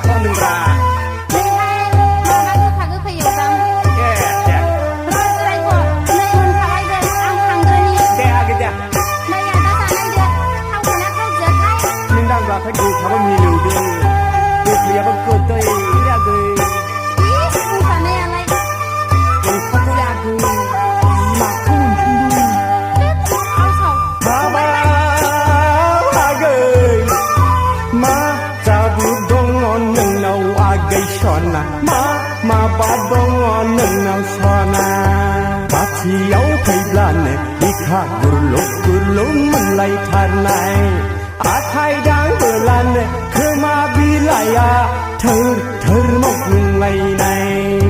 kau nengra. Phải đi khá bao nhiêu đi đượclia bằng cơ tây lia gơi không phải này lại không có lia gơi mà không ba ba gơi mà cha bu dong ngon neng nau agai sona ma ba dong ngon neng nau sona ba chi áo thay lan này đi khá gurlo mình lại than này thái đang bờ lan khơi ma bi lại thơ một ngày này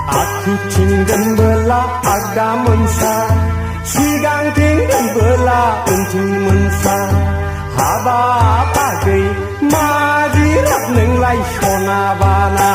aku tinggal bela ada mensa sigang tinggal bela unting mensa haba pakai ma dirap neng lai sona bana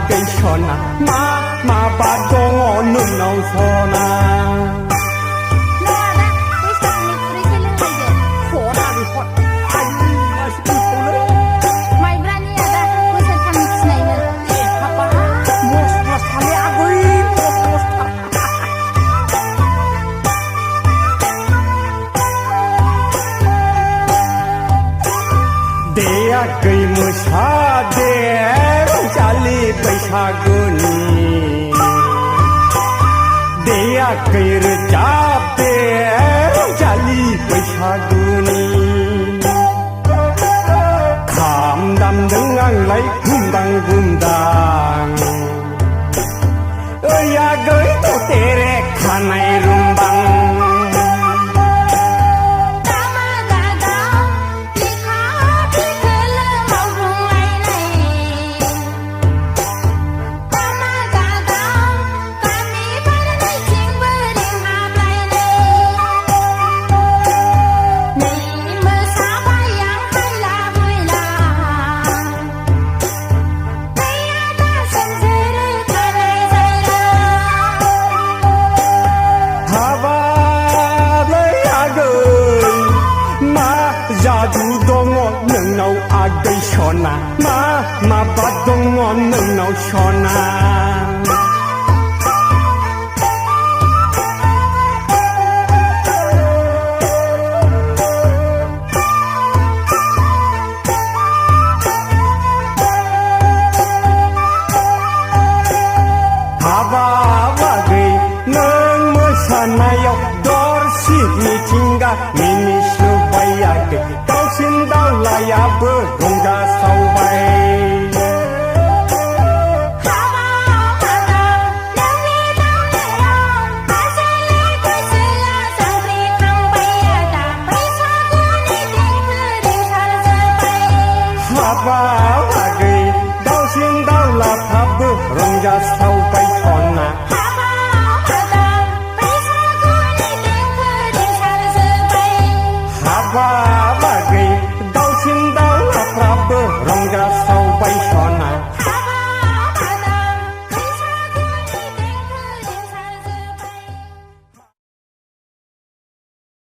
gây sona ma ba dong nung nau sona dia gây mưa sa dia chali paisa guni dia kai rejap dia chali paisa guni kham dam dengan lai gundang ya goi to tere khanai rumbang jadu dongo neng nau agai sona ma ba dongo neng nau sona haba bagai neng mesana yo dorsi mitingga mini supaya kau sindang layak berongga saubai haba bagai kau sindang layak berongga saubai